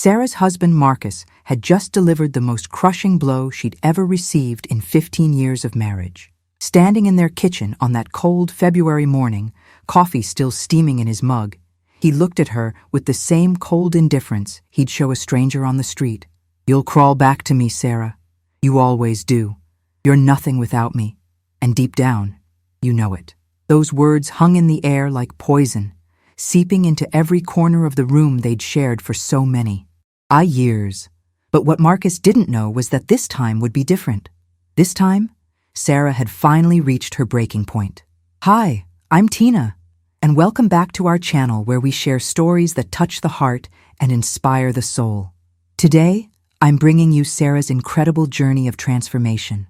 Sarah's husband Marcus had just delivered the most crushing blow she'd ever received in 15 years of marriage. Standing in their kitchen on that cold February morning, coffee still steaming in his mug, he looked at her with the same cold indifference he'd show a stranger on the street. "You'll crawl back to me, Sarah. You always do. You're nothing without me. And deep down, you know it." Those words hung in the air like poison, seeping into every corner of the room they'd shared for so many years. But what Marcus didn't know was that this time would be different. This time, Sarah had finally reached her breaking point. "Hi, I'm Tina, and welcome back to our channel where we share stories that touch the heart and inspire the soul. Today, I'm bringing you Sarah's incredible journey of transformation,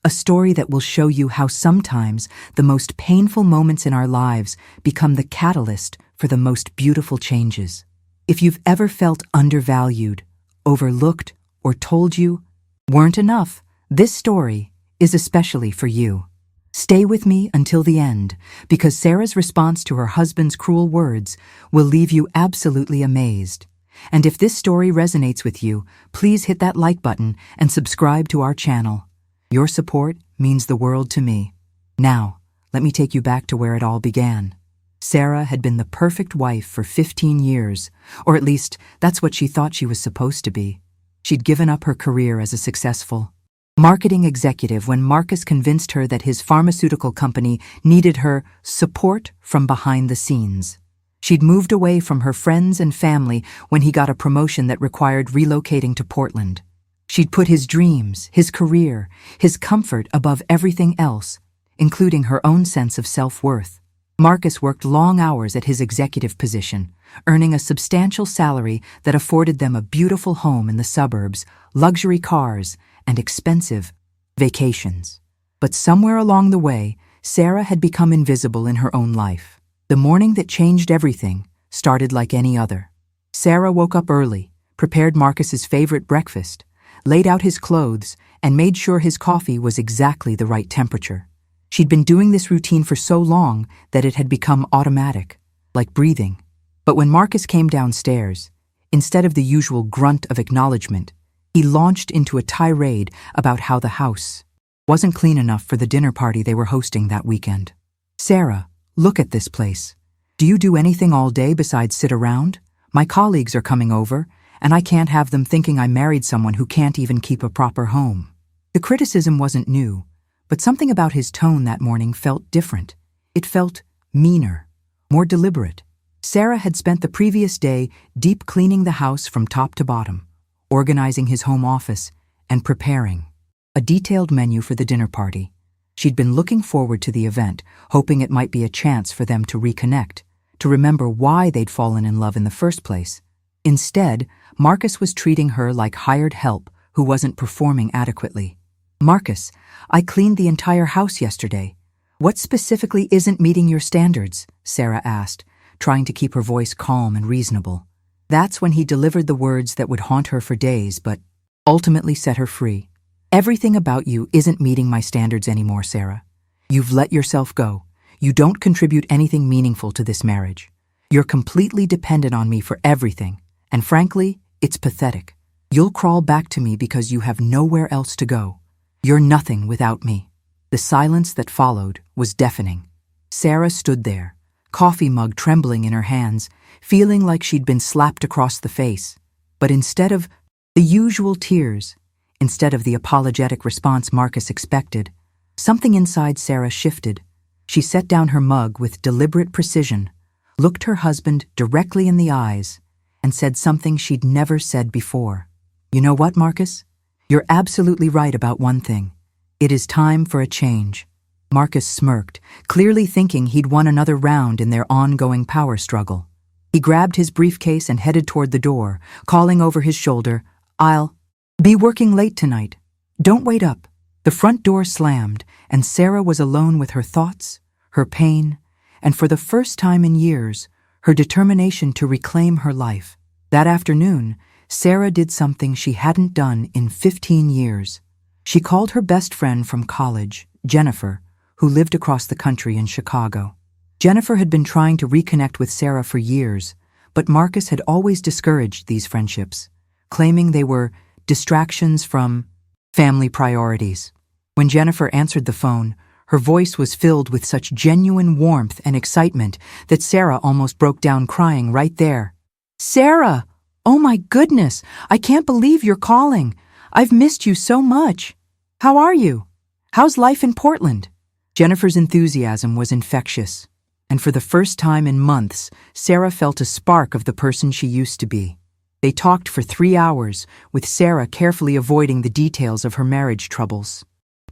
a story that will show you how sometimes the most painful moments in our lives become the catalyst for the most beautiful changes. If you've ever felt undervalued, overlooked, or told you weren't enough, this story is especially for you. Stay with me until the end, because Sarah's response to her husband's cruel words will leave you absolutely amazed. And if this story resonates with you, please hit that like button and subscribe to our channel. Your support means the world to me. Now, let me take you back to where it all began. Sarah had been the perfect wife for 15 years, or at least that's what she thought she was supposed to be. She'd given up her career as a successful marketing executive when Marcus convinced her that his pharmaceutical company needed her support from behind the scenes. She'd moved away from her friends and family when he got a promotion that required relocating to Portland. She'd put his dreams, his career, his comfort above everything else, including her own sense of self-worth. Marcus worked long hours at his executive position, earning a substantial salary that afforded them a beautiful home in the suburbs, luxury cars, and expensive vacations. But somewhere along the way, Sarah had become invisible in her own life. The morning that changed everything started like any other. Sarah woke up early, prepared Marcus's favorite breakfast, laid out his clothes, and made sure his coffee was exactly the right temperature. She'd been doing this routine for so long that it had become automatic, like breathing. But when Marcus came downstairs, instead of the usual grunt of acknowledgement, he launched into a tirade about how the house wasn't clean enough for the dinner party they were hosting that weekend. "Sarah, look at this place. Do you do anything all day besides sit around? My colleagues are coming over, and I can't have them thinking I married someone who can't even keep a proper home." The criticism wasn't new, but something about his tone that morning felt different. It felt meaner, more deliberate. Sarah had spent the previous day deep cleaning the house from top to bottom, organizing his home office, and preparing a detailed menu for the dinner party. She'd been looking forward to the event, hoping it might be a chance for them to reconnect, to remember why they'd fallen in love in the first place. Instead, Marcus was treating her like hired help who wasn't performing adequately. "Marcus, I cleaned the entire house yesterday. What specifically isn't meeting your standards?" Sarah asked, trying to keep her voice calm and reasonable. That's when he delivered the words that would haunt her for days, but ultimately set her free. "Everything about you isn't meeting my standards anymore, Sarah. You've let yourself go. You don't contribute anything meaningful to this marriage. You're completely dependent on me for everything, and frankly, it's pathetic. You'll crawl back to me because you have nowhere else to go. You're nothing without me." The silence that followed was deafening. Sarah stood there, coffee mug trembling in her hands, feeling like she'd been slapped across the face. But instead of the usual tears, instead of the apologetic response Marcus expected, something inside Sarah shifted. She set down her mug with deliberate precision, looked her husband directly in the eyes, and said something she'd never said before. "You know what, Marcus? You're absolutely right about one thing. It is time for a change." Marcus smirked, clearly thinking he'd won another round in their ongoing power struggle. He grabbed his briefcase and headed toward the door, calling over his shoulder, "I'll be working late tonight. Don't wait up." The front door slammed, and Sarah was alone with her thoughts, her pain, and for the first time in years, her determination to reclaim her life. That afternoon, Sarah did something she hadn't done in 15 years. She called her best friend from college, Jennifer, who lived across the country in Chicago. Jennifer had been trying to reconnect with Sarah for years, but Marcus had always discouraged these friendships, claiming they were distractions from family priorities. When Jennifer answered the phone, her voice was filled with such genuine warmth and excitement that Sarah almost broke down crying right there. "Sarah! Oh my goodness! I can't believe you're calling! I've missed you so much! How are you? How's life in Portland?" Jennifer's enthusiasm was infectious, and for the first time in months, Sarah felt a spark of the person she used to be. They talked for 3 hours, with Sarah carefully avoiding the details of her marriage troubles,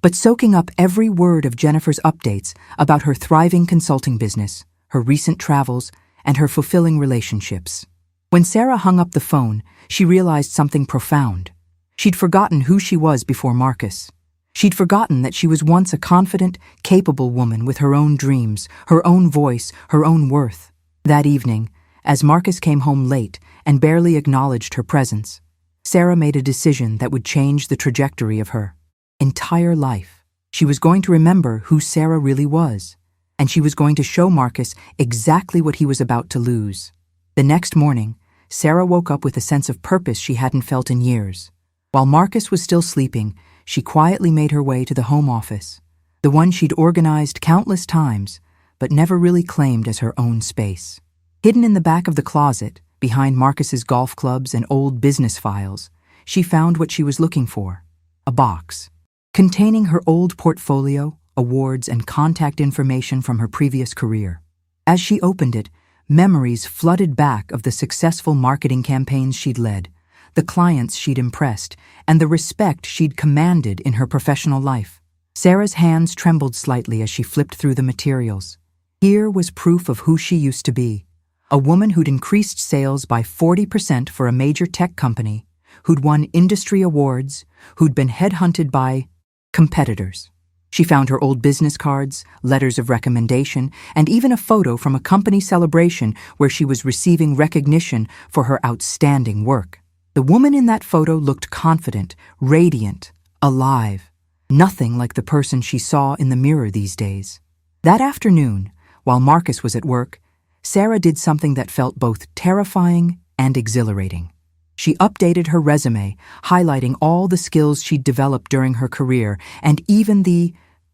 but soaking up every word of Jennifer's updates about her thriving consulting business, her recent travels, and her fulfilling relationships. When Sarah hung up the phone, she realized something profound. She'd forgotten who she was before Marcus. She'd forgotten that she was once a confident, capable woman with her own dreams, her own voice, her own worth. That evening, as Marcus came home late and barely acknowledged her presence, Sarah made a decision that would change the trajectory of her entire life. She was going to remember who Sarah really was, and she was going to show Marcus exactly what he was about to lose. The next morning, Sarah woke up with a sense of purpose she hadn't felt in years. While Marcus was still sleeping, she quietly made her way to the home office, the one she'd organized countless times, but never really claimed as her own space. Hidden in the back of the closet, behind Marcus's golf clubs and old business files, she found what she was looking for: a box containing her old portfolio, awards, and contact information from her previous career. As she opened it, memories flooded back of the successful marketing campaigns she'd led, the clients she'd impressed, and the respect she'd commanded in her professional life. Sarah's hands trembled slightly as she flipped through the materials. Here was proof of who she used to be: a woman who'd increased sales by 40% for a major tech company, who'd won industry awards, who'd been headhunted by competitors. She found her old business cards, letters of recommendation, and even a photo from a company celebration where she was receiving recognition for her outstanding work. The woman in that photo looked confident, radiant, alive, nothing like the person she saw in the mirror these days. That afternoon, while Marcus was at work, Sarah did something that felt both terrifying and exhilarating. She updated her resume, highlighting all the skills she'd developed during her career and even the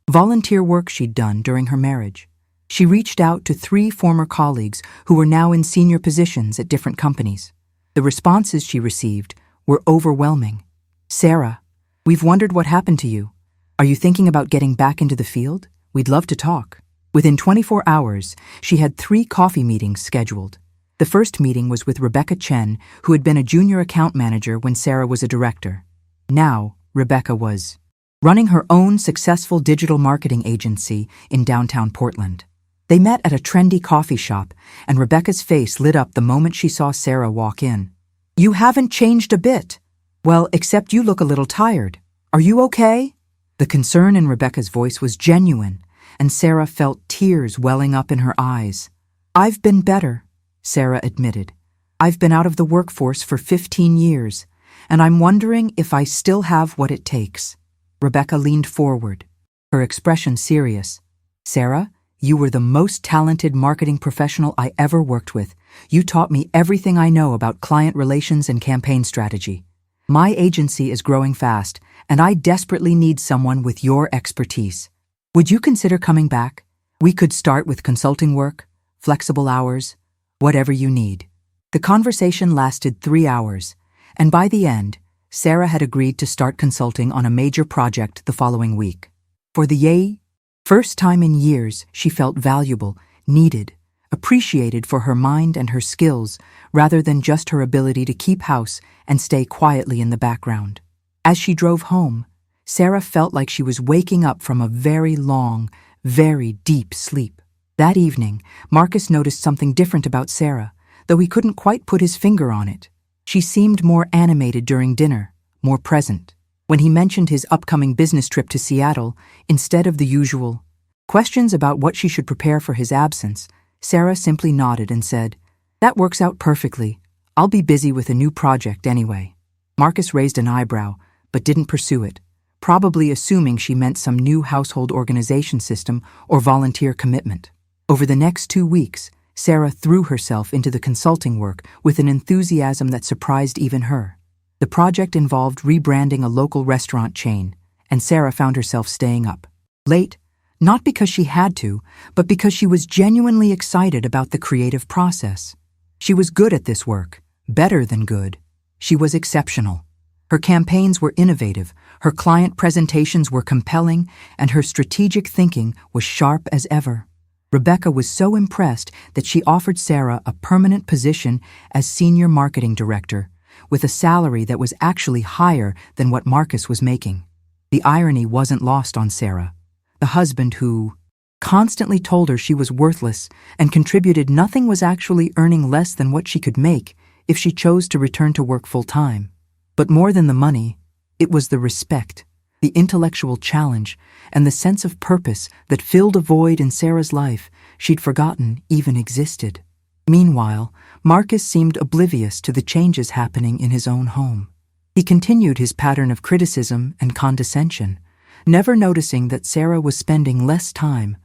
volunteer work she'd done during her marriage. She reached out to 3 former colleagues who were now in senior positions at different companies. The responses she received were overwhelming. "Sarah, we've wondered what happened to you. Are you thinking about getting back into the field? We'd love to talk." Within 24 hours, she had 3 coffee meetings scheduled. The first meeting was with Rebecca Chen, who had been a junior account manager when Sarah was a director. Now, Rebecca was running her own successful digital marketing agency in downtown Portland. They met at a trendy coffee shop, and Rebecca's face lit up the moment she saw Sarah walk in. "You haven't changed a bit. Well, except you look a little tired. Are you okay?" The concern in Rebecca's voice was genuine, and Sarah felt tears welling up in her eyes. "I've been better," Sarah admitted. "I've been out of the workforce for 15 years, and I'm wondering if I still have what it takes." Rebecca leaned forward, her expression serious. "Sarah, you were the most talented marketing professional I ever worked with. You taught me everything I know about client relations and campaign strategy. My agency is growing fast, and I desperately need someone with your expertise. Would you consider coming back? We could start with consulting work, flexible hours, whatever you need." The conversation lasted 3 hours, and by the end, Sarah had agreed to start consulting on a major project the following week. For the first time in years, she felt valuable, needed, appreciated for her mind and her skills, rather than just her ability to keep house and stay quietly in the background. As she drove home, Sarah felt like she was waking up from a very long, very deep sleep. That evening, Marcus noticed something different about Sarah, though he couldn't quite put his finger on it. She seemed more animated during dinner, more present. When he mentioned his upcoming business trip to Seattle, instead of the usual questions about what she should prepare for his absence, Sarah simply nodded and said, "That works out perfectly. I'll be busy with a new project anyway." Marcus raised an eyebrow, but didn't pursue it, probably assuming she meant some new household organization system or volunteer commitment. Over the next 2 weeks, Sarah threw herself into the consulting work with an enthusiasm that surprised even her. The project involved rebranding a local restaurant chain, and Sarah found herself staying up late, not because she had to, but because she was genuinely excited about the creative process. She was good at this work, better than good. She was exceptional. Her campaigns were innovative, her client presentations were compelling, and her strategic thinking was sharp as ever. Rebecca was so impressed that she offered Sarah a permanent position as senior marketing director, with a salary that was actually higher than what Marcus was making. The irony wasn't lost on Sarah. The husband who constantly told her she was worthless and contributed nothing was actually earning less than what she could make if she chose to return to work full-time. But more than the money, it was the respect, the intellectual challenge, and the sense of purpose that filled a void in Sarah's life she'd forgotten even existed. Meanwhile, Marcus seemed oblivious to the changes happening in his own home. He continued his pattern of criticism and condescension, never noticing that Sarah was spending less time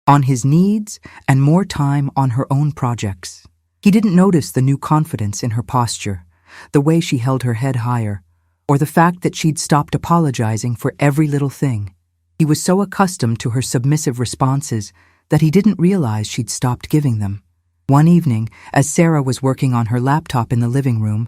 on his needs and more time on her own projects. He didn't notice the new confidence in her posture, the way she held her head higher, or the fact that she'd stopped apologizing for every little thing. He was so accustomed to her submissive responses that he didn't realize she'd stopped giving them. One evening, as Sarah was working on her laptop in the living room,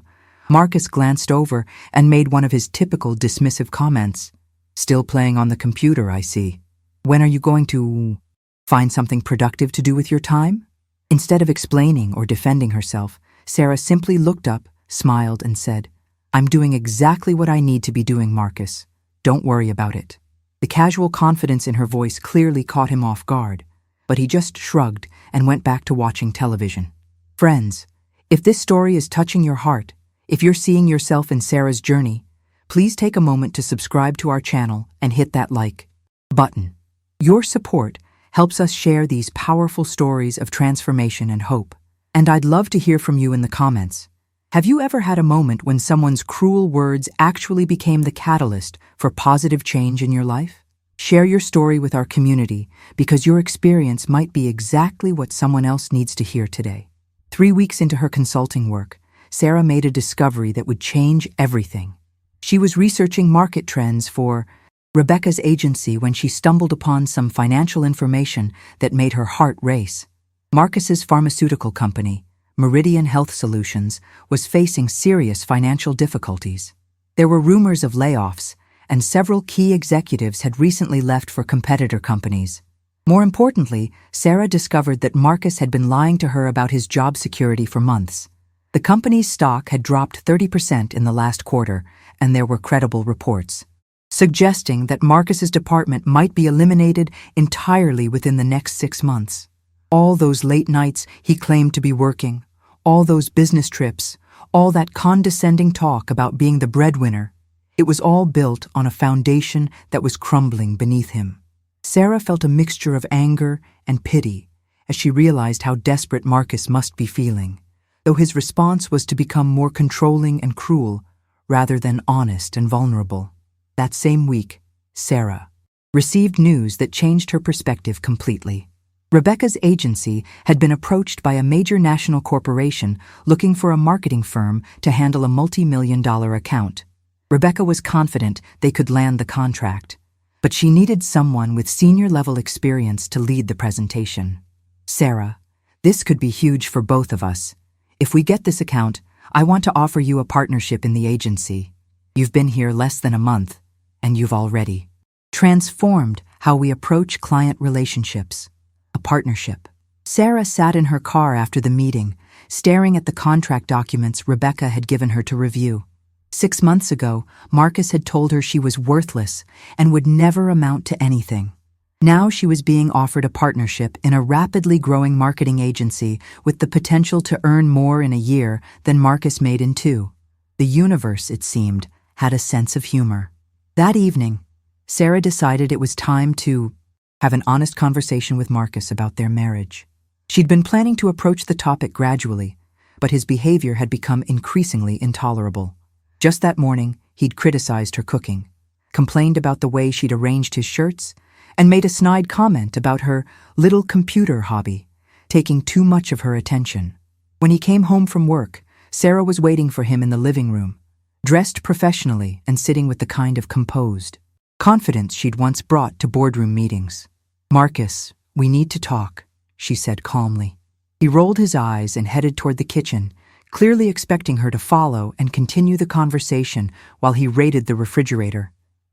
Marcus glanced over and made one of his typical dismissive comments. "Still playing on the computer, I see. When are you going to find something productive to do with your time?" Instead of explaining or defending herself, Sarah simply looked up, smiled, and said, "I'm doing exactly what I need to be doing, Marcus. Don't worry about it." The casual confidence in her voice clearly caught him off guard, but he just shrugged and went back to watching television. Friends, if this story is touching your heart, if you're seeing yourself in Sarah's journey, please take a moment to subscribe to our channel and hit that like button. Your support helps us share these powerful stories of transformation and hope. And I'd love to hear from you in the comments. Have you ever had a moment when someone's cruel words actually became the catalyst for positive change in your life? Share your story with our community because your experience might be exactly what someone else needs to hear today. 3 weeks into her consulting work, Sarah made a discovery that would change everything. She was researching market trends for Rebecca's agency when she stumbled upon some financial information that made her heart race. Marcus's pharmaceutical company, Meridian Health Solutions, was facing serious financial difficulties. There were rumors of layoffs, and several key executives had recently left for competitor companies. More importantly, Sarah discovered that Marcus had been lying to her about his job security for months. The company's stock had dropped 30% in the last quarter, and there were credible reports suggesting that Marcus's department might be eliminated entirely within the next 6 months. All those late nights he claimed to be working, all those business trips, all that condescending talk about being the breadwinner, it was all built on a foundation that was crumbling beneath him. Sarah felt a mixture of anger and pity as she realized how desperate Marcus must be feeling, though his response was to become more controlling and cruel rather than honest and vulnerable. That same week, Sarah received news that changed her perspective completely. Rebecca's agency had been approached by a major national corporation looking for a marketing firm to handle a multi-million-dollar account. Rebecca was confident they could land the contract, but she needed someone with senior-level experience to lead the presentation. "Sarah, this could be huge for both of us. If we get this account, I want to offer you a partnership in the agency. You've been here less than a month, and you've already transformed how we approach client relationships. A partnership." Sarah sat in her car after the meeting, staring at the contract documents Rebecca had given her to review. 6 months ago, Marcus had told her she was worthless and would never amount to anything. Now she was being offered a partnership in a rapidly growing marketing agency with the potential to earn more in a year than Marcus made in 2. The universe, it seemed, had a sense of humor. That evening, Sarah decided it was time to have an honest conversation with Marcus about their marriage. She'd been planning to approach the topic gradually, but his behavior had become increasingly intolerable. Just that morning, he'd criticized her cooking, complained about the way she'd arranged his shirts, and made a snide comment about her little computer hobby, taking too much of her attention. When he came home from work, Sarah was waiting for him in the living room. dressed professionally and sitting with the kind of composed confidence she'd once brought to boardroom meetings. "Marcus, we need to talk," she said calmly. He rolled his eyes and headed toward the kitchen, clearly expecting her to follow and continue the conversation while he raided the refrigerator.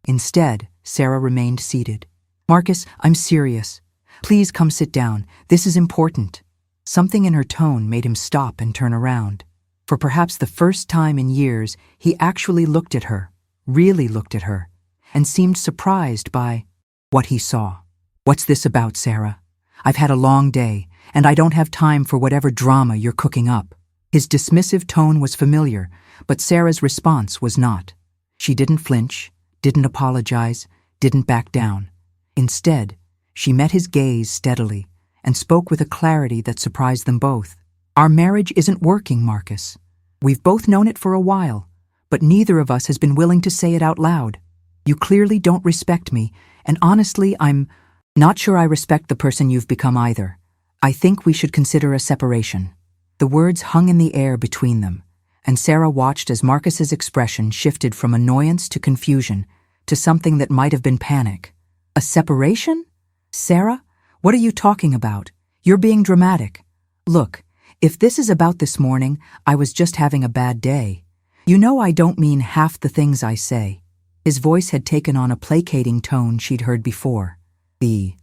Instead, Sarah remained seated. "Marcus, I'm serious. Please come sit down. This is important." Something in her tone made him stop and turn around. For perhaps the first time in years, he actually looked at her, really looked at her, and seemed surprised by what he saw. "What's this about, Sarah? I've had a long day, and I don't have time for whatever drama you're cooking up." His dismissive tone was familiar, but Sarah's response was not. She didn't flinch, didn't apologize, didn't back down. Instead, she met his gaze steadily and spoke with a clarity that surprised them both. "Our marriage isn't working, Marcus. We've both known it for a while, but neither of us has been willing to say it out loud. You clearly don't respect me, and honestly, I'm not sure I respect the person you've become either. I think we should consider a separation." The words hung in the air between them, and Sarah watched as Marcus's expression shifted from annoyance to confusion to something that might have been panic. "A separation? Sarah, what are you talking about? You're being dramatic. Look, if this is about this morning, I was just having a bad day. You know I don't mean half the things I say." His voice had taken on a placating tone she'd heard before. The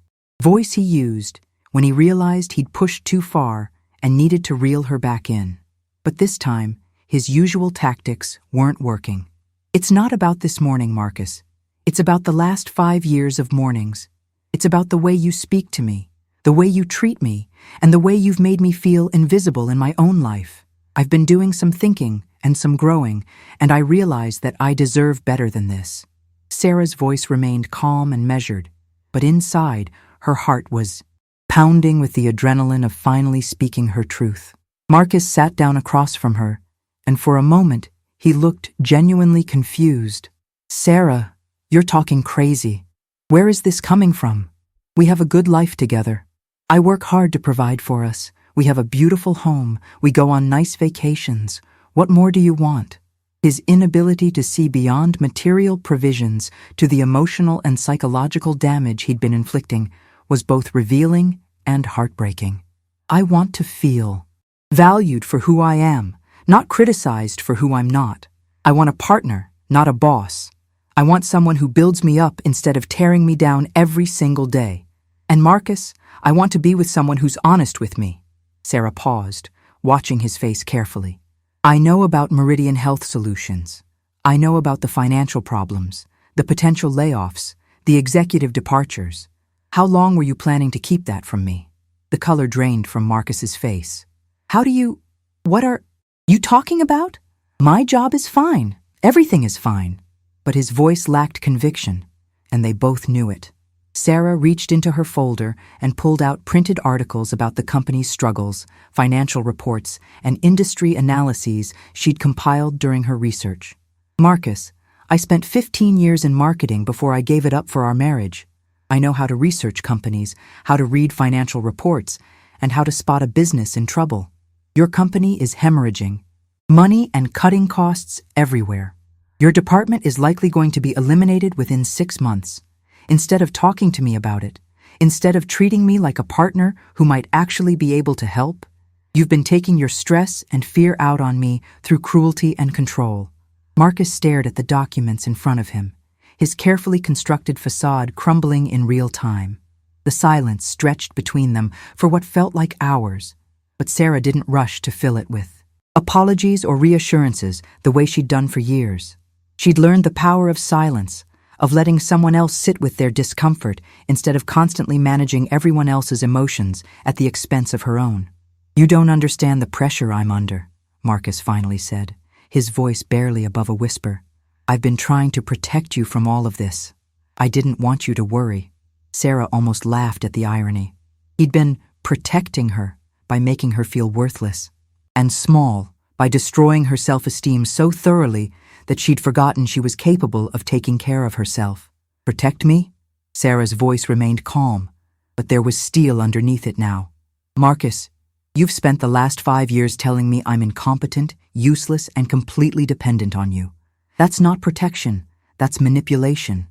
voice he used when he realized he'd pushed too far and needed to reel her back in. But this time, his usual tactics weren't working. "It's not about this morning, Marcus. It's about the last 5 years of mornings. It's about the way you speak to me, the way you treat me, and the way you've made me feel invisible in my own life. I've been doing some thinking and some growing, and I realize that I deserve better than this." Sarah's voice remained calm and measured, but inside, her heart was pounding with the adrenaline of finally speaking her truth. Marcus sat down across from her, and for a moment, he looked genuinely confused. "Sarah, you're talking crazy. Where is this coming from? We have a good life together. I work hard to provide for us. We have a beautiful home. We go on nice vacations. What more do you want?" His inability to see beyond material provisions to the emotional and psychological damage he'd been inflicting was both revealing and heartbreaking. "I want to feel valued for who I am, not criticized for who I'm not. I want a partner, not a boss. I want someone who builds me up instead of tearing me down every single day. And Marcus, I want to be with someone who's honest with me." Sarah paused, watching his face carefully. "I know about Meridian Health Solutions. I know about the financial problems, the potential layoffs, the executive departures. How long were you planning to keep that from me?" The color drained from Marcus's face. What are you talking about? My job is fine. Everything is fine." But his voice lacked conviction, and they both knew it. Sarah reached into her folder and pulled out printed articles about the company's struggles, financial reports, and industry analyses she'd compiled during her research. "Marcus, I spent 15 years in marketing before I gave it up for our marriage. I know how to research companies, how to read financial reports, and how to spot a business in trouble. Your company is hemorrhaging. Money and cutting costs everywhere. Your department is likely going to be eliminated within 6 months. Instead of talking to me about it, instead of treating me like a partner who might actually be able to help, you've been taking your stress and fear out on me through cruelty and control." Marcus stared at the documents in front of him, his carefully constructed facade crumbling in real time. The silence stretched between them for what felt like hours, but Sarah didn't rush to fill it with apologies or reassurances the way she'd done for years. She'd learned the power of silence, of letting someone else sit with their discomfort instead of constantly managing everyone else's emotions at the expense of her own. "You don't understand the pressure I'm under," Marcus finally said, his voice barely above a whisper. "I've been trying to protect you from all of this. I didn't want you to worry." Sarah almost laughed at the irony. He'd been protecting her by making her feel worthless and small, by destroying her self-esteem so thoroughly that she'd forgotten she was capable of taking care of herself. "Protect me?" Sarah's voice remained calm, but there was steel underneath it now. "Marcus, you've spent the last 5 years telling me I'm incompetent, useless, and completely dependent on you. That's not protection, that's manipulation.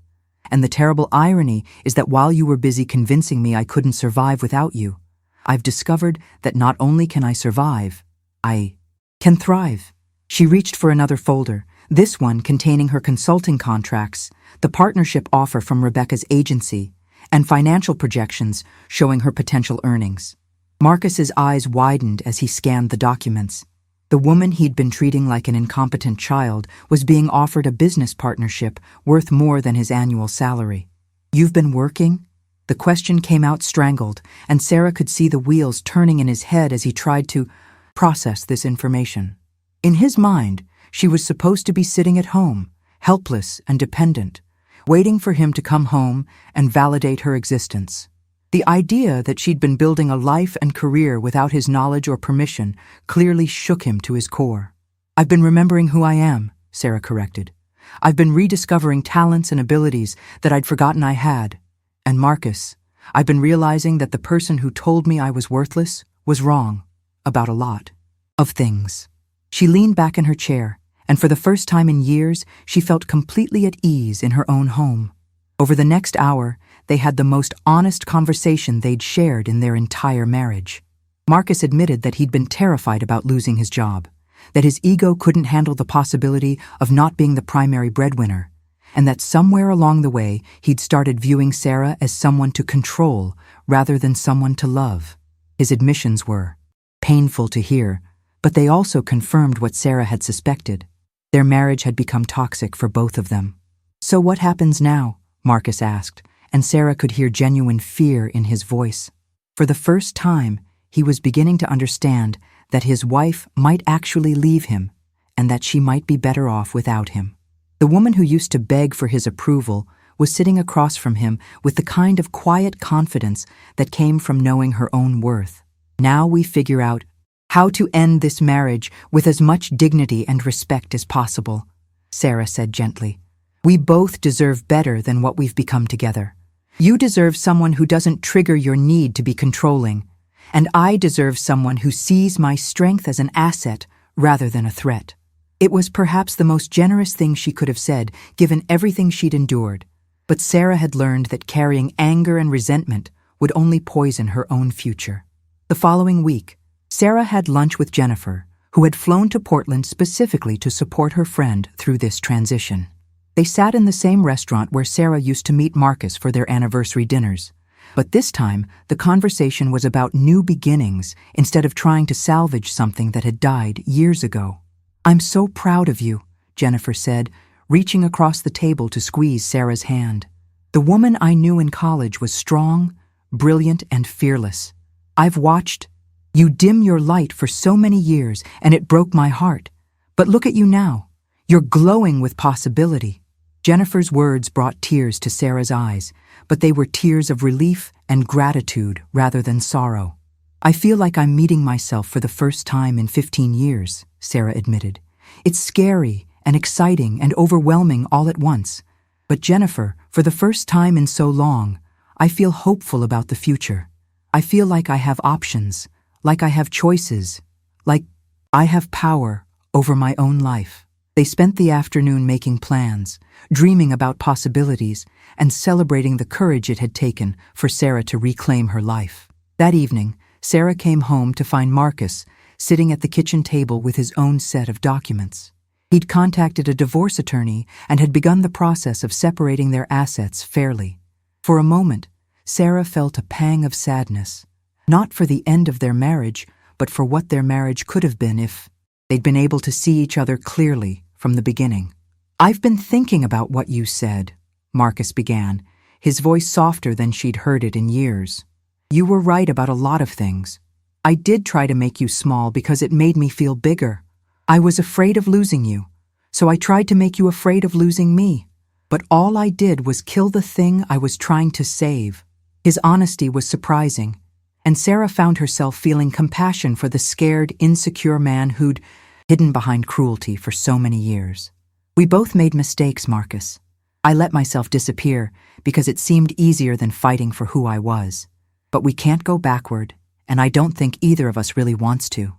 And the terrible irony is that while you were busy convincing me I couldn't survive without you, I've discovered that not only can I survive, I can thrive. She reached for another folder, this one containing her consulting contracts, the partnership offer from Rebecca's agency, and financial projections showing her potential earnings. Marcus's eyes widened as he scanned the documents. The woman he'd been treating like an incompetent child was being offered a business partnership worth more than his annual salary. "You've been working?" The question came out strangled, and Sarah could see the wheels turning in his head as he tried to process this information. In his mind, she was supposed to be sitting at home, helpless and dependent, waiting for him to come home and validate her existence. The idea that she'd been building a life and career without his knowledge or permission clearly shook him to his core. "I've been remembering who I am," Sarah corrected. "I've been rediscovering talents and abilities that I'd forgotten I had. And Marcus, I've been realizing that the person who told me I was worthless was wrong about a lot of things." She leaned back in her chair, and for the first time in years, she felt completely at ease in her own home. Over the next hour, they had the most honest conversation they'd shared in their entire marriage. Marcus admitted that he'd been terrified about losing his job, that his ego couldn't handle the possibility of not being the primary breadwinner, and that somewhere along the way he'd started viewing Sarah as someone to control rather than someone to love. His admissions were painful to hear, but they also confirmed what Sarah had suspected. Their marriage had become toxic for both of them. "So what happens now?" Marcus asked, and Sarah could hear genuine fear in his voice. For the first time, he was beginning to understand that his wife might actually leave him, and that she might be better off without him. The woman who used to beg for his approval was sitting across from him with the kind of quiet confidence that came from knowing her own worth. "Now we figure out how to end this marriage with as much dignity and respect as possible," Sarah said gently. "We both deserve better than what we've become together. You deserve someone who doesn't trigger your need to be controlling, and I deserve someone who sees my strength as an asset rather than a threat." It was perhaps the most generous thing she could have said, given everything she'd endured, but Sarah had learned that carrying anger and resentment would only poison her own future. The following week, Sarah had lunch with Jennifer, who had flown to Portland specifically to support her friend through this transition. They sat in the same restaurant where Sarah used to meet Marcus for their anniversary dinners. But this time, the conversation was about new beginnings instead of trying to salvage something that had died years ago. "I'm so proud of you," Jennifer said, reaching across the table to squeeze Sarah's hand. "The woman I knew in college was strong, brilliant, and fearless. I've watched you dim your light for so many years, and it broke my heart. But look at you now. You're glowing with possibility." Jennifer's words brought tears to Sarah's eyes, but they were tears of relief and gratitude rather than sorrow. "I feel like I'm meeting myself for the first time in 15 years, Sarah admitted. "It's scary and exciting and overwhelming all at once. But Jennifer, for the first time in so long, I feel hopeful about the future. I feel like I have options, like I have choices, like I have power over my own life." They spent the afternoon making plans, dreaming about possibilities, and celebrating the courage it had taken for Sarah to reclaim her life. That evening, Sarah came home to find Marcus sitting at the kitchen table with his own set of documents. He'd contacted a divorce attorney and had begun the process of separating their assets fairly. For a moment, Sarah felt a pang of sadness, not for the end of their marriage, but for what their marriage could have been if they'd been able to see each other clearly from the beginning. "I've been thinking about what you said," Marcus began, his voice softer than she'd heard it in years. "You were right about a lot of things. I did try to make you small because it made me feel bigger. I was afraid of losing you, so I tried to make you afraid of losing me. But all I did was kill the thing I was trying to save." His honesty was surprising, and Sarah found herself feeling compassion for the scared, insecure man who'd hidden behind cruelty for so many years. "We both made mistakes, Marcus. I let myself disappear because it seemed easier than fighting for who I was. But we can't go backward, and I don't think either of us really wants to.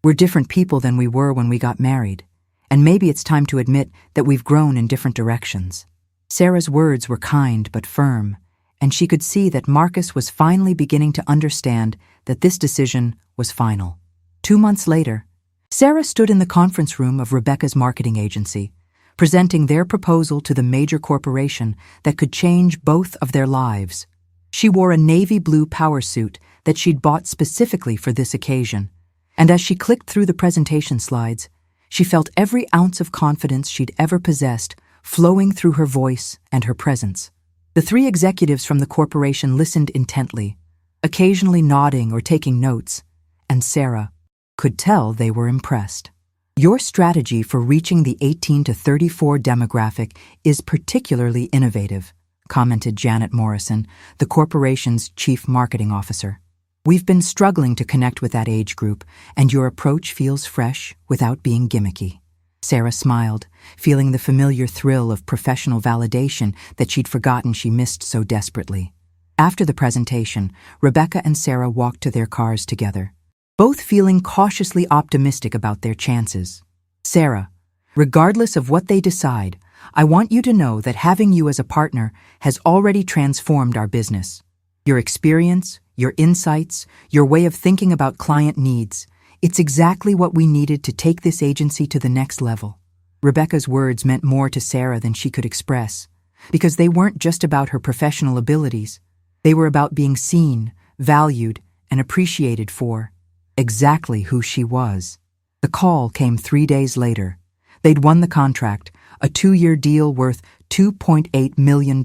We're different people than we were when we got married, and maybe it's time to admit that we've grown in different directions." Sarah's words were kind but firm, and she could see that Marcus was finally beginning to understand that this decision was final. 2 months later, Sarah stood in the conference room of Rebecca's marketing agency, presenting their proposal to the major corporation that could change both of their lives. She wore a navy blue power suit that she'd bought specifically for this occasion, and as she clicked through the presentation slides, she felt every ounce of confidence she'd ever possessed flowing through her voice and her presence. The 3 executives from the corporation listened intently, occasionally nodding or taking notes, and Sarah could tell they were impressed. "Your strategy for reaching the 18 to 34 demographic is particularly innovative," commented Janet Morrison, the corporation's chief marketing officer. "We've been struggling to connect with that age group, and your approach feels fresh without being gimmicky." Sarah smiled, feeling the familiar thrill of professional validation that she'd forgotten she missed so desperately. After the presentation, Rebecca and Sarah walked to their cars together, both feeling cautiously optimistic about their chances. "Sarah, regardless of what they decide, I want you to know that having you as a partner has already transformed our business. Your experience, your insights, your way of thinking about client needs, it's exactly what we needed to take this agency to the next level." Rebecca's words meant more to Sarah than she could express, because they weren't just about her professional abilities. They were about being seen, valued, and appreciated for exactly who she was. The call came 3 days later. They'd won the contract, a 2-year deal worth $2.8 million.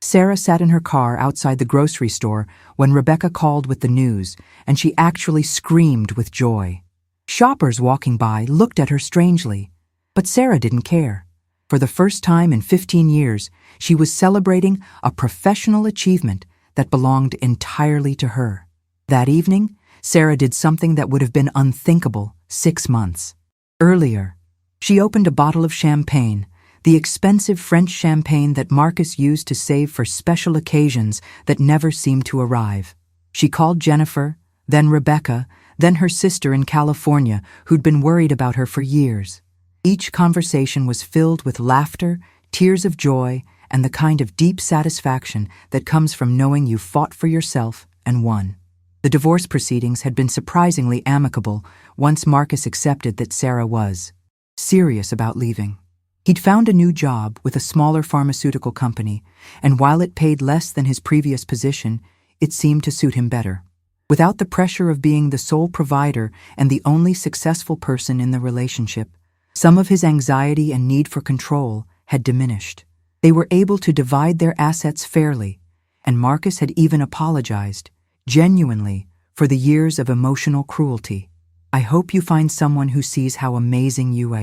Sarah sat in her car outside the grocery store when Rebecca called with the news, and she actually screamed with joy. Shoppers walking by looked at her strangely, but Sarah didn't care. For the first time in 15 years, she was celebrating a professional achievement that belonged entirely to her. That evening, Sarah did something that would have been unthinkable 6 months earlier. She opened a bottle of champagne, the expensive French champagne that Marcus used to save for special occasions that never seemed to arrive. She called Jennifer, then Rebecca, then her sister in California, who'd been worried about her for years. Each conversation was filled with laughter, tears of joy, and the kind of deep satisfaction that comes from knowing you fought for yourself and won. The divorce proceedings had been surprisingly amicable once Marcus accepted that Sarah was serious about leaving. He'd found a new job with a smaller pharmaceutical company, and while it paid less than his previous position, it seemed to suit him better. Without the pressure of being the sole provider and the only successful person in the relationship, some of his anxiety and need for control had diminished. They were able to divide their assets fairly, and Marcus had even apologized, genuinely, for the years of emotional cruelty. "I hope you find someone who sees how amazing you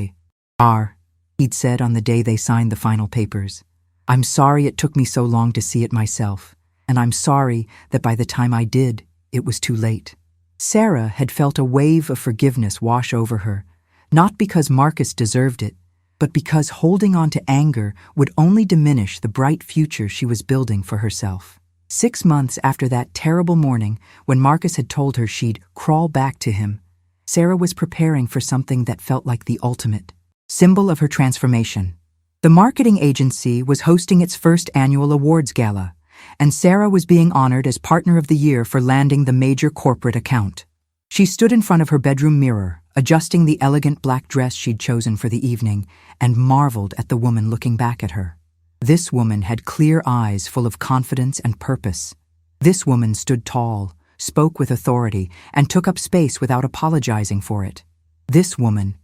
are," he'd said on the day they signed the final papers. "I'm sorry it took me so long to see it myself, and I'm sorry that by the time I did, it was too late." Sarah had felt a wave of forgiveness wash over her, not because Marcus deserved it, but because holding on to anger would only diminish the bright future she was building for herself. 6 months after that terrible morning when Marcus had told her she'd crawl back to him, Sarah was preparing for something that felt like the ultimate symbol of her transformation. The marketing agency was hosting its first annual awards gala, and Sarah was being honored as Partner of the Year for landing the major corporate account. She stood in front of her bedroom mirror, adjusting the elegant black dress she'd chosen for the evening, and marveled at the woman looking back at her. This woman had clear eyes full of confidence and purpose. This woman stood tall, spoke with authority, and took up space without apologizing for it. This woman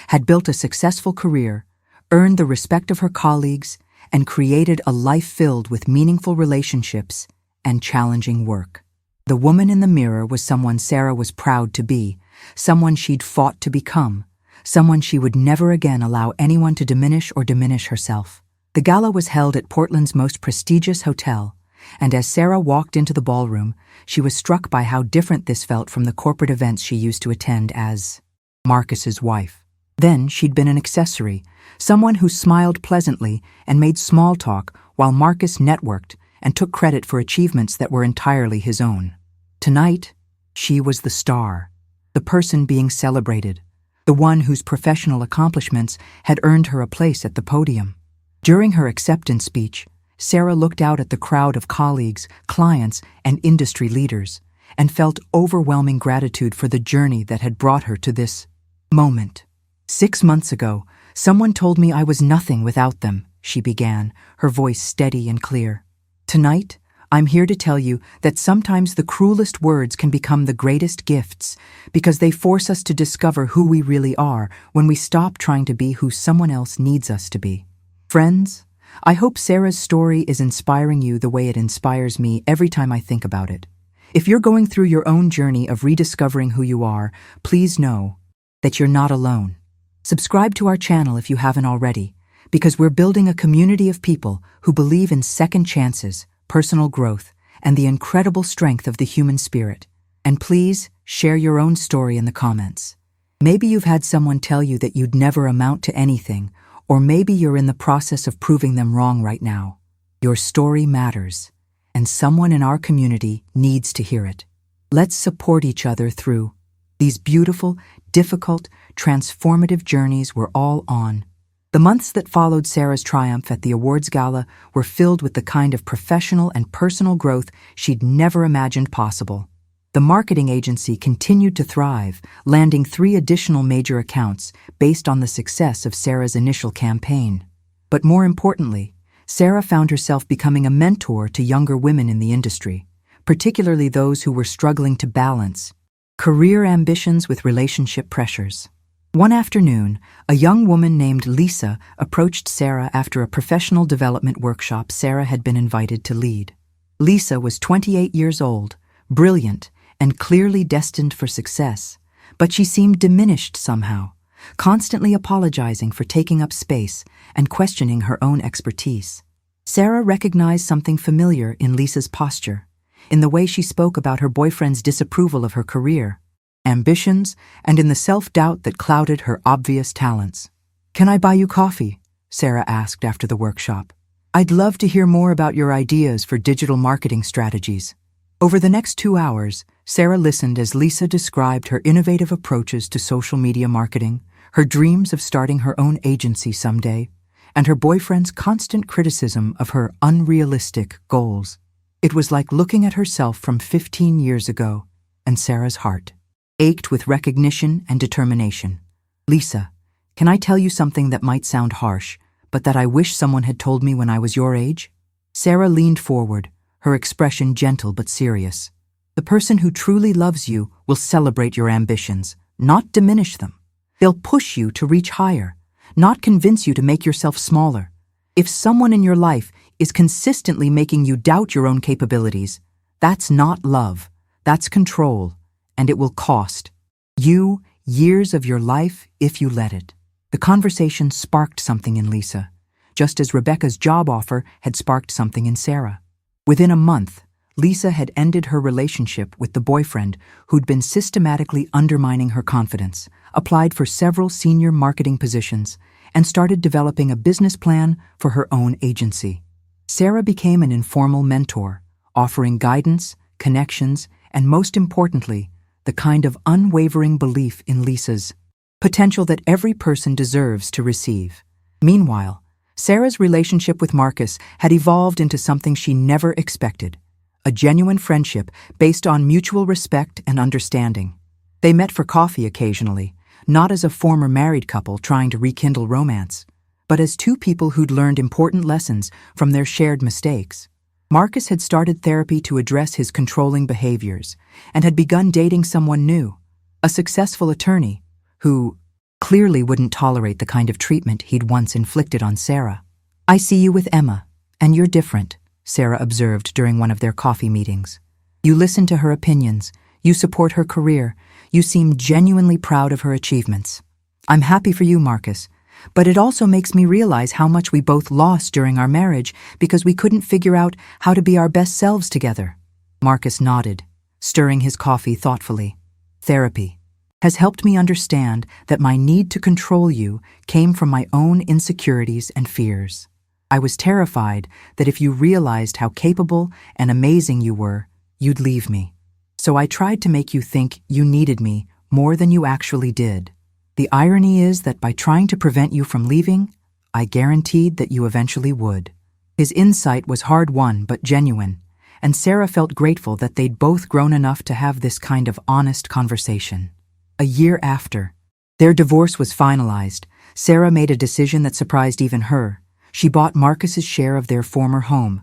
had built a successful career, earned the respect of her colleagues, and created a life filled with meaningful relationships and challenging work. The woman in the mirror was someone Sarah was proud to be, someone she'd fought to become, someone she would never again allow anyone to diminish herself. The gala was held at Portland's most prestigious hotel, and as Sarah walked into the ballroom, she was struck by how different this felt from the corporate events she used to attend as Marcus's wife. Then she'd been an accessory, someone who smiled pleasantly and made small talk while Marcus networked and took credit for achievements that were entirely his own. Tonight, she was the star, the person being celebrated, the one whose professional accomplishments had earned her a place at the podium. During her acceptance speech, Sarah looked out at the crowd of colleagues, clients, and industry leaders, and felt overwhelming gratitude for the journey that had brought her to this moment. 6 months ago, someone told me I was nothing without them, she began, her voice steady and clear. Tonight, I'm here to tell you that sometimes the cruelest words can become the greatest gifts because they force us to discover who we really are when we stop trying to be who someone else needs us to be. Friends, I hope Sarah's story is inspiring you the way it inspires me every time I think about it. If you're going through your own journey of rediscovering who you are, please know that you're not alone. Subscribe to our channel if you haven't already, because we're building a community of people who believe in second chances, personal growth, and the incredible strength of the human spirit. And please share your own story in the comments. Maybe you've had someone tell you that you'd never amount to anything, or maybe you're in the process of proving them wrong right now. Your story matters, and someone in our community needs to hear it. Let's support each other through these beautiful, difficult, transformative journeys we're all on. The months that followed Sarah's triumph at the awards gala were filled with the kind of professional and personal growth she'd never imagined possible. The marketing agency continued to thrive, landing 3 additional major accounts based on the success of Sarah's initial campaign. But more importantly, Sarah found herself becoming a mentor to younger women in the industry, particularly those who were struggling to balance career ambitions with relationship pressures. One afternoon, a young woman named Lisa approached Sarah after a professional development workshop Sarah had been invited to lead. Lisa was 28 years old, brilliant, and clearly destined for success, but she seemed diminished somehow, constantly apologizing for taking up space and questioning her own expertise. Sarah recognized something familiar in Lisa's posture, in the way she spoke about her boyfriend's disapproval of her career, ambitions, and in the self-doubt that clouded her obvious talents. "Can I buy you coffee?" Sarah asked after the workshop. "I'd love to hear more about your ideas for digital marketing strategies." Over the next 2 hours, Sarah listened as Lisa described her innovative approaches to social media marketing, her dreams of starting her own agency someday, and her boyfriend's constant criticism of her unrealistic goals. It was like looking at herself from 15 years ago, and Sarah's heart ached with recognition and determination. "Lisa, can I tell you something that might sound harsh, but that I wish someone had told me when I was your age?" Sarah leaned forward, her expression gentle but serious. "The person who truly loves you will celebrate your ambitions, not diminish them. They'll push you to reach higher, not convince you to make yourself smaller. If someone in your life is consistently making you doubt your own capabilities, that's not love, that's control, and it will cost you years of your life if you let it." The conversation sparked something in Lisa, just as Rebecca's job offer had sparked something in Sarah. Within a month, Lisa had ended her relationship with the boyfriend who'd been systematically undermining her confidence, applied for several senior marketing positions, and started developing a business plan for her own agency. Sarah became an informal mentor, offering guidance, connections, and most importantly, the kind of unwavering belief in Lisa's potential that every person deserves to receive. Meanwhile, Sarah's relationship with Marcus had evolved into something she never expected, a genuine friendship based on mutual respect and understanding. They met for coffee occasionally, not as a former married couple trying to rekindle romance, but as 2 people who'd learned important lessons from their shared mistakes. Marcus had started therapy to address his controlling behaviors and had begun dating someone new, a successful attorney who clearly wouldn't tolerate the kind of treatment he'd once inflicted on Sarah. "I see you with Emma, and you're different," Sarah observed during one of their coffee meetings. "You listen to her opinions, you support her career, you seem genuinely proud of her achievements. I'm happy for you, Marcus, but it also makes me realize how much we both lost during our marriage because we couldn't figure out how to be our best selves together." Marcus nodded, stirring his coffee thoughtfully. "Therapy has helped me understand that my need to control you came from my own insecurities and fears. I was terrified that if you realized how capable and amazing you were, you'd leave me. So I tried to make you think you needed me more than you actually did. The irony is that by trying to prevent you from leaving, I guaranteed that you eventually would." His insight was hard-won but genuine, and Sarah felt grateful that they'd both grown enough to have this kind of honest conversation. A year after their divorce was finalized, Sarah made a decision that surprised even her. She bought Marcus's share of their former home,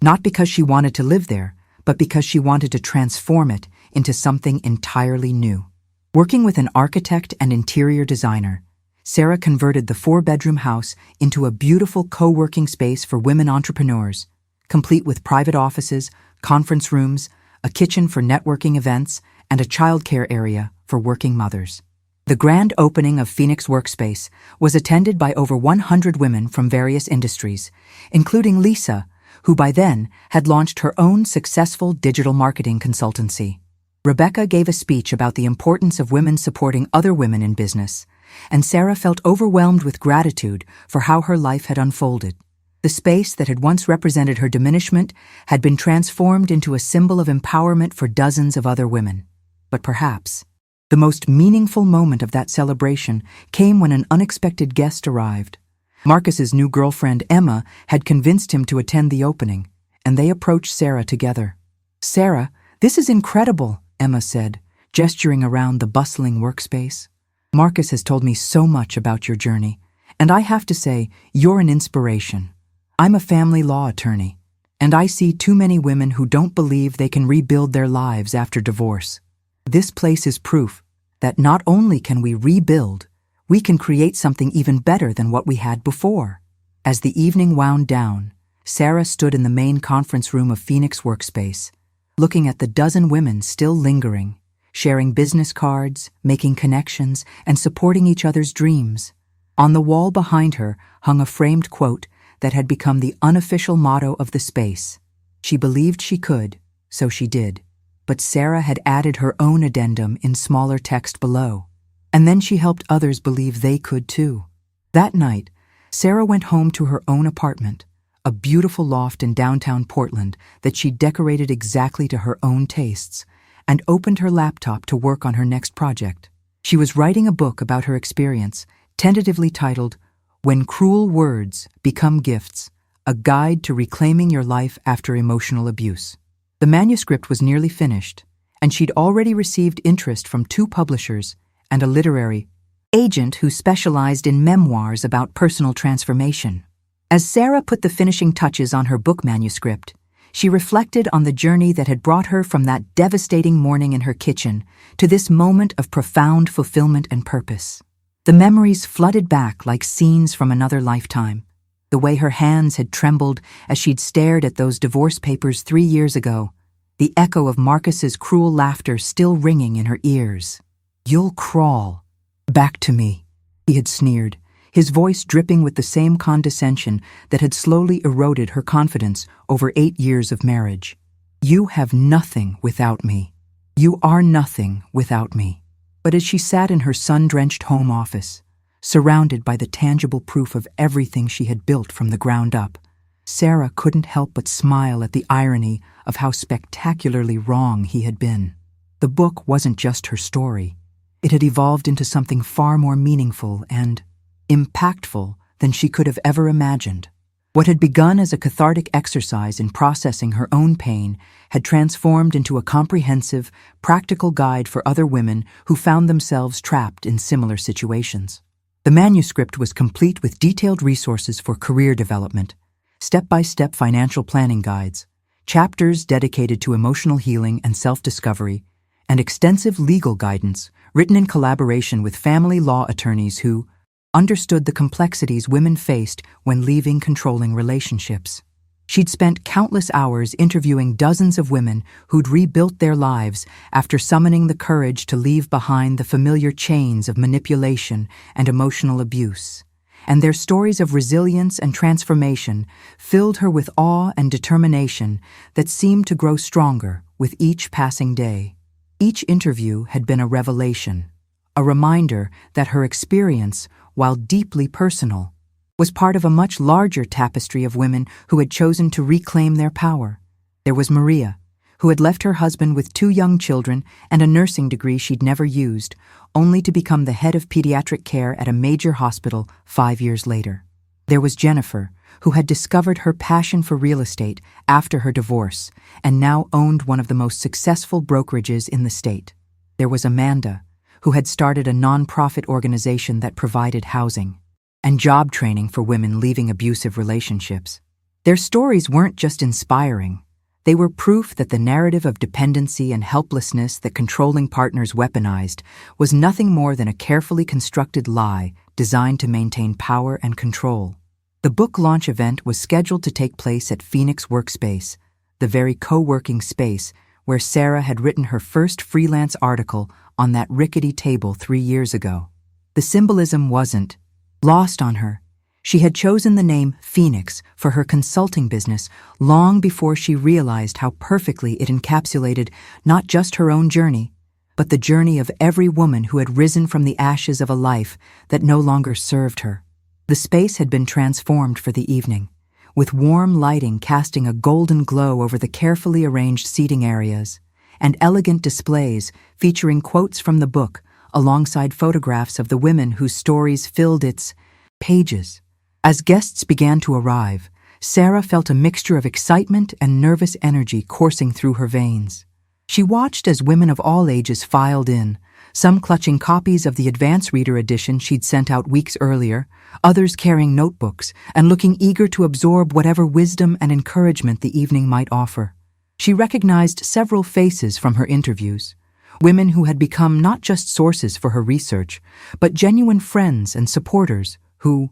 not because she wanted to live there, but because she wanted to transform it into something entirely new. Working with an architect and interior designer, Sarah converted the 4-bedroom house into a beautiful co-working space for women entrepreneurs, complete with private offices, conference rooms, a kitchen for networking events, and a childcare area for working mothers. The grand opening of Phoenix Workspace was attended by over 100 women from various industries, including Lisa, who by then had launched her own successful digital marketing consultancy. Rebecca gave a speech about the importance of women supporting other women in business, and Sarah felt overwhelmed with gratitude for how her life had unfolded. The space that had once represented her diminishment had been transformed into a symbol of empowerment for dozens of other women. But perhaps the most meaningful moment of that celebration came when an unexpected guest arrived. Marcus's new girlfriend, Emma, had convinced him to attend the opening, and they approached Sarah together. "Sarah, this is incredible," Emma said, gesturing around the bustling workspace. "Marcus has told me so much about your journey, and I have to say, you're an inspiration. I'm a family law attorney, and I see too many women who don't believe they can rebuild their lives after divorce. This place is proof that not only can we rebuild, we can create something even better than what we had before." As the evening wound down, Sarah stood in the main conference room of Phoenix Workspace, looking at the dozen women still lingering, sharing business cards, making connections, and supporting each other's dreams. On the wall behind her hung a framed quote that had become the unofficial motto of the space. She believed she could, so she did. But Sarah had added her own addendum in smaller text below. And then she helped others believe they could too. That night, Sarah went home to her own apartment, a beautiful loft in downtown Portland that she decorated exactly to her own tastes, and opened her laptop to work on her next project. She was writing a book about her experience, tentatively titled, "When Cruel Words Become Gifts, A Guide to Reclaiming Your Life After Emotional Abuse." The manuscript was nearly finished, and she'd already received interest from 2 publishers and a literary agent who specialized in memoirs about personal transformation. As Sarah put the finishing touches on her book manuscript, she reflected on the journey that had brought her from that devastating morning in her kitchen to this moment of profound fulfillment and purpose. The memories flooded back like scenes from another lifetime. The way her hands had trembled as she'd stared at those divorce papers 3 years ago, the echo of Marcus's cruel laughter still ringing in her ears. "You'll crawl back to me," he had sneered, his voice dripping with the same condescension that had slowly eroded her confidence over 8 years of marriage. "You have nothing without me. You are nothing without me." But as she sat in her sun-drenched home office, surrounded by the tangible proof of everything she had built from the ground up, Sarah couldn't help but smile at the irony of how spectacularly wrong he had been. The book wasn't just her story. It had evolved into something far more meaningful and impactful than she could have ever imagined. What had begun as a cathartic exercise in processing her own pain had transformed into a comprehensive, practical guide for other women who found themselves trapped in similar situations. The manuscript was complete with detailed resources for career development, step-by-step financial planning guides, chapters dedicated to emotional healing and self-discovery, and extensive legal guidance written in collaboration with family law attorneys who understood the complexities women faced when leaving controlling relationships. She'd spent countless hours interviewing dozens of women who'd rebuilt their lives after summoning the courage to leave behind the familiar chains of manipulation and emotional abuse. And their stories of resilience and transformation filled her with awe and determination that seemed to grow stronger with each passing day. Each interview had been a revelation, a reminder that her experience, while deeply personal, was part of a much larger tapestry of women who had chosen to reclaim their power. There was Maria, who had left her husband with 2 young children and a nursing degree she'd never used, only to become the head of pediatric care at a major hospital 5 years later. There was Jennifer, who had discovered her passion for real estate after her divorce and now owned one of the most successful brokerages in the state. There was Amanda, who had started a nonprofit organization that provided housing and job training for women leaving abusive relationships. Their stories weren't just inspiring. They were proof that the narrative of dependency and helplessness that controlling partners weaponized was nothing more than a carefully constructed lie designed to maintain power and control. The book launch event was scheduled to take place at Phoenix Workspace, the very co-working space where Sarah had written her first freelance article on that rickety table 3 years ago. The symbolism wasn't lost on her. She had chosen the name Phoenix for her consulting business long before she realized how perfectly it encapsulated not just her own journey, but the journey of every woman who had risen from the ashes of a life that no longer served her. The space had been transformed for the evening, with warm lighting casting a golden glow over the carefully arranged seating areas, and elegant displays featuring quotes from the book alongside photographs of the women whose stories filled its pages. As guests began to arrive, Sarah felt a mixture of excitement and nervous energy coursing through her veins. She watched as women of all ages filed in, some clutching copies of the advance reader edition she'd sent out weeks earlier, others carrying notebooks and looking eager to absorb whatever wisdom and encouragement the evening might offer. She recognized several faces from her interviews, women who had become not just sources for her research, but genuine friends and supporters who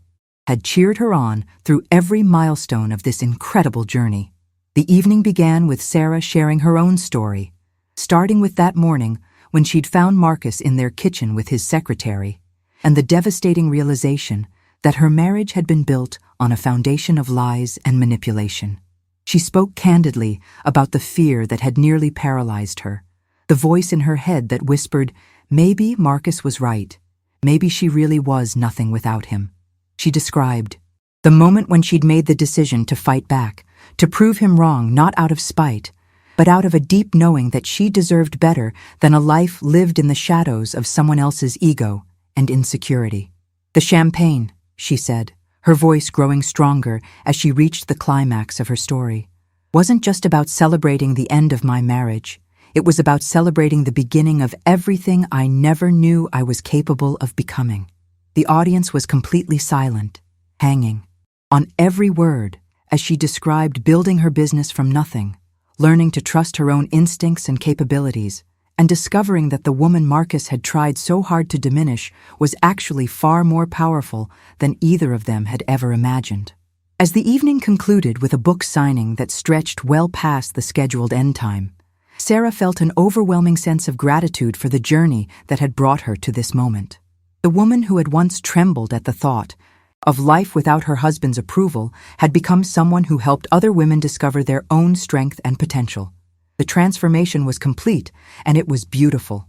had cheered her on through every milestone of this incredible journey. The evening began with Sarah sharing her own story, starting with that morning when she'd found Marcus in their kitchen with his secretary, and the devastating realization that her marriage had been built on a foundation of lies and manipulation. She spoke candidly about the fear that had nearly paralyzed her, the voice in her head that whispered, maybe Marcus was right, maybe she really was nothing without him. She described the moment when she'd made the decision to fight back, to prove him wrong not out of spite, but out of a deep knowing that she deserved better than a life lived in the shadows of someone else's ego and insecurity. The champagne, she said, her voice growing stronger as she reached the climax of her story, wasn't just about celebrating the end of my marriage. It was about celebrating the beginning of everything I never knew I was capable of becoming. The audience was completely silent, hanging on every word as she described building her business from nothing, learning to trust her own instincts and capabilities, and discovering that the woman Marcus had tried so hard to diminish was actually far more powerful than either of them had ever imagined. As the evening concluded with a book signing that stretched well past the scheduled end time, Sarah felt an overwhelming sense of gratitude for the journey that had brought her to this moment. The woman who had once trembled at the thought of life without her husband's approval had become someone who helped other women discover their own strength and potential. The transformation was complete, and it was beautiful.